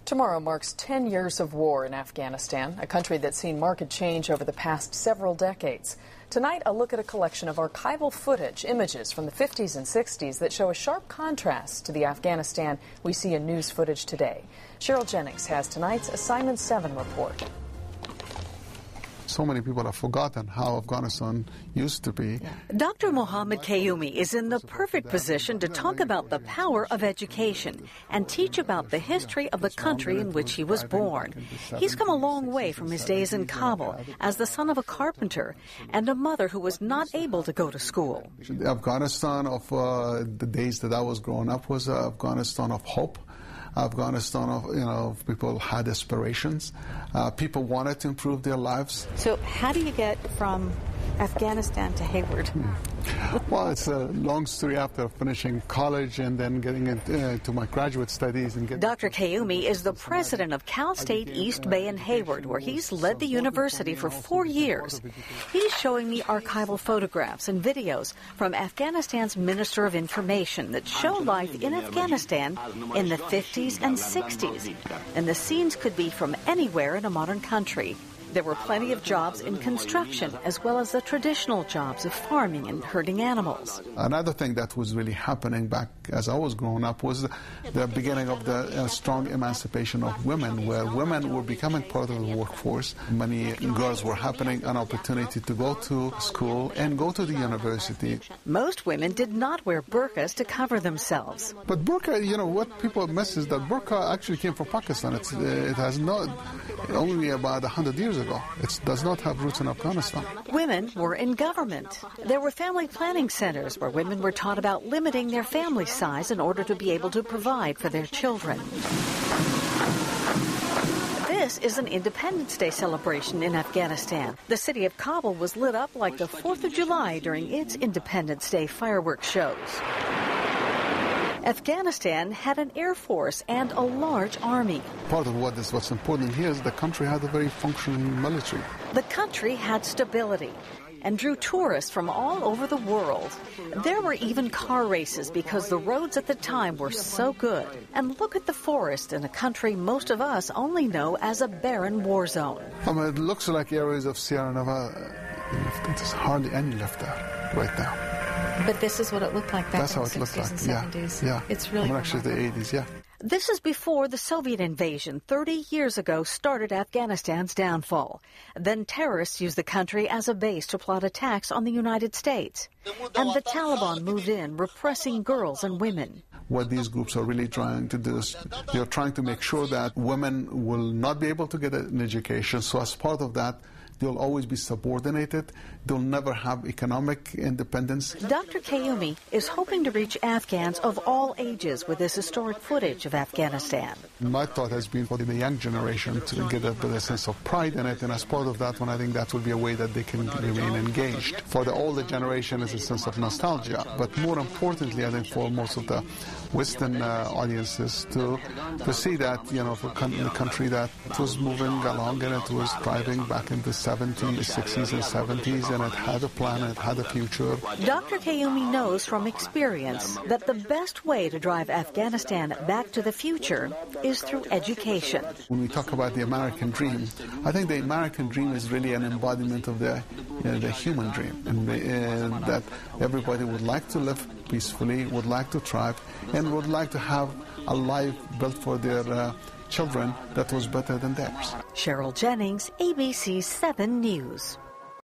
Tomorrow marks 10 years of war in Afghanistan, a country that's seen marked change over the past several decades. Tonight, a look at a collection of archival footage, images from the 50s and 60s that show a sharp contrast to the Afghanistan we see in news footage today. Cheryl Jennings has tonight's Assignment 7 report. So many people have forgotten how Afghanistan used to be. Dr. Mohammed Kayumi is in the perfect position to talk about the power of education and teach about the history of the country in which he was born. He's come a long way from his days in Kabul as the son of a carpenter and a mother who was not able to go to school. The Afghanistan of the days that I was growing up was Afghanistan of hope. Afghanistan of, people had aspirations. People wanted to improve their lives. So how do you get from Afghanistan to Hayward? Well, it's a long story after finishing college and then getting into my graduate studies. Dr. Kayumi is the president of Cal State East Bay in Hayward, where he's led the university for 4 years. He's showing me archival photographs and videos from Afghanistan's Minister of Information that show life in Afghanistan in the 50s and 60s. And the scenes could be from anywhere in a modern country. There were plenty of jobs in construction, as well as the traditional jobs of farming and herding animals. Another thing that was really happening back as I was growing up was the beginning of the strong emancipation of women, where women were becoming part of the workforce. Many girls were having an opportunity to go to school and go to the university. Most women did not wear burqas to cover themselves. But burqa, what people miss is that burqa actually came from Pakistan. It has not, only about 100 years ago. It does not have roots in Afghanistan. Women were in government. There were family planning centers where women were taught about limiting their family size in order to be able to provide for their children. This is an Independence Day celebration in Afghanistan. The city of Kabul was lit up like the 4th of July during its Independence Day fireworks shows. Afghanistan had an air force and a large army. Part of what's important here is the country had a very functioning military. The country had stability and drew tourists from all over the world. There were even car races because the roads at the time were so good. And look at the forest in a country most of us only know as a barren war zone. It looks like areas of Sierra Nevada. There's hardly any left there right now. But this is what it looked like back in the 60s and 70s. Yeah. It's really actually the 80s, yeah. This is before the Soviet invasion 30 years ago started Afghanistan's downfall. Then terrorists used the country as a base to plot attacks on the United States. And the Taliban moved in, repressing girls and women. What these groups are really trying to do is they're trying to make sure that women will not be able to get an education. So as part of that, they'll always be subordinated. They'll never have economic independence. Dr. Kayumi is hoping to reach Afghans of all ages with this historic footage of Afghanistan. My thought has been for the young generation to get a sense of pride in it, and as part of that one, I think that will be a way that they can remain engaged. For the older generation, it's a sense of nostalgia, but more importantly, I think for most of the Western audiences to see that, for a country that was moving along and it was thriving back in the 70s, 60s, and 70s, and it had a plan, it had a future. Dr. Kayumi knows from experience that the best way to drive Afghanistan back to the future is through education. When we talk about the American dream, I think the American dream is really an embodiment of the human dream, and that everybody would like to live peacefully, would like to thrive, and would like to have a life built for their children that was better than theirs. Cheryl Jennings, ABC 7 News.